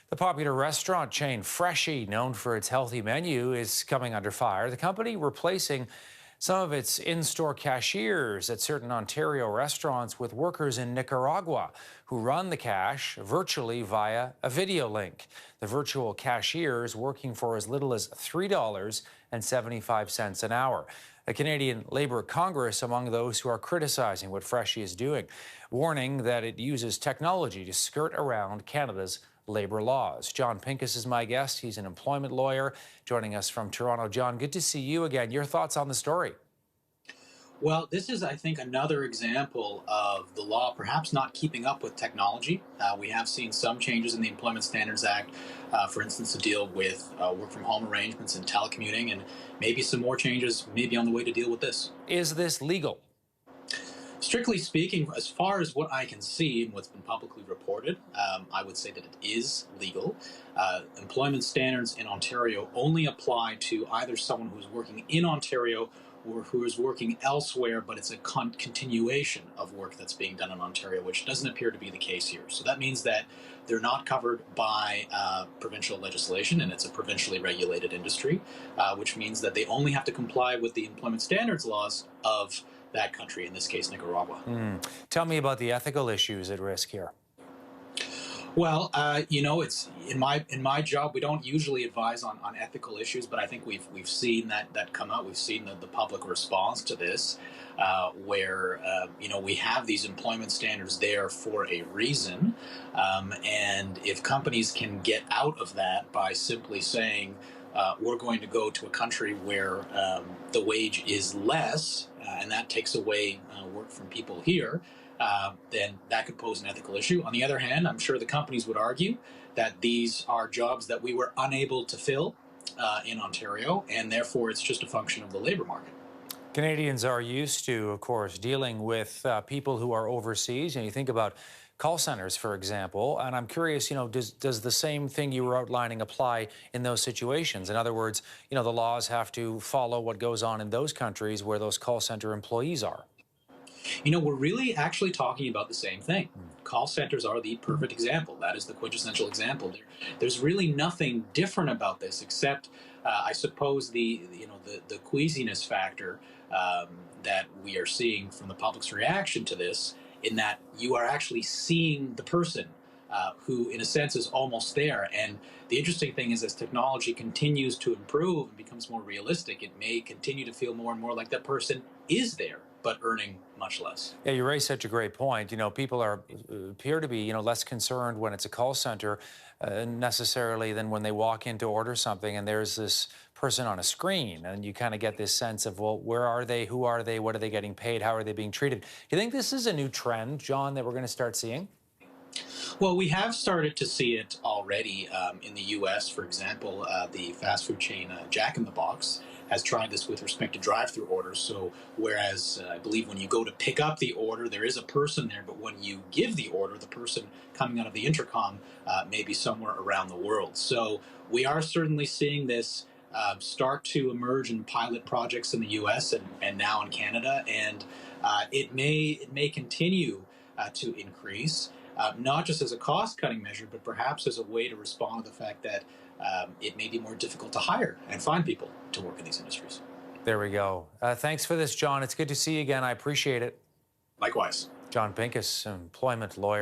The popular restaurant chain Freshii, known for its healthy menu, is coming under fire. The company replacing some of its in-store cashiers at certain Ontario restaurants with workers in Nicaragua who run the cash virtually via a video link. The virtual cashiers working for as little as $3.75 an hour. A Canadian Labour Congress among those who are criticizing what Freshii is doing, warning that it uses technology to skirt around Canada's labor laws. Jon Pinkus is my guest. He's an employment lawyer joining us from Toronto. Jon, good to see you again. Your thoughts on the story? Well, this is, I think, another example of the law perhaps not keeping up with technology. We have seen some changes in the Employment Standards Act, for instance, to deal with work-from-home arrangements and telecommuting, and maybe some more changes maybe on the way to deal with this. Is this legal? Strictly speaking, as far as what I can see and what's been publicly reported, I would say that it is legal. Employment standards in Ontario only apply to either someone who's working in Ontario or who is working elsewhere, but it's a continuation of work that's being done in Ontario, which doesn't appear to be the case here. So that means that they're not covered by provincial legislation, and it's a provincially regulated industry, which means that they only have to comply with the employment standards laws of that country, in this case, Nicaragua. Tell me about the ethical issues at risk here. Well, it's in my job. We don't usually advise on ethical issues, but I think we've seen that come out. We've seen the public response to this, where we have these employment standards there for a reason, and if companies can get out of that by simply saying we're going to go to a country where the wage is less, and that takes away work from people here, then that could pose an ethical issue. On the other hand, I'm sure the companies would argue that these are jobs that we were unable to fill in Ontario, and therefore it's just a function of the labor market. Canadians are used to, of course, dealing with people who are overseas. And you think about call centers, for example, and I'm curious, does the same thing you were outlining apply in those situations? In other words, the laws have to follow what goes on in those countries where those call center employees are. We're really actually talking about the same thing. Call centers are the perfect example. That is the quintessential example. There's really nothing different about this except, I suppose, the queasiness factor that we are seeing from the public's reaction to this, in that you are actually seeing the person who, in a sense, is almost there. And the interesting thing is, as technology continues to improve and becomes more realistic, it may continue to feel more and more like that person is there, but earning much less. Yeah, you raise such a great point. People appear to be, less concerned when it's a call center necessarily than when they walk in to order something and there's this person on a screen, and you kind of get this sense of, well, where are they? Who are they? What are they getting paid? How are they being treated? Do you think this is a new trend, Jon, that we're going to start seeing? Well, we have started to see it already in the U.S., for example. The fast food chain Jack in the Box has tried this with respect to drive-through orders. So whereas I believe when you go to pick up the order, there is a person there, but when you give the order, the person coming out of the intercom may be somewhere around the world. So we are certainly seeing this start to emerge in pilot projects in the U.S. and now in Canada, and it may continue to increase. Not just as a cost-cutting measure, but perhaps as a way to respond to the fact that it may be more difficult to hire and find people to work in these industries. There we go. Thanks for this, Jon. It's good to see you again. I appreciate it. Likewise. Jon Pinkus, employment lawyer.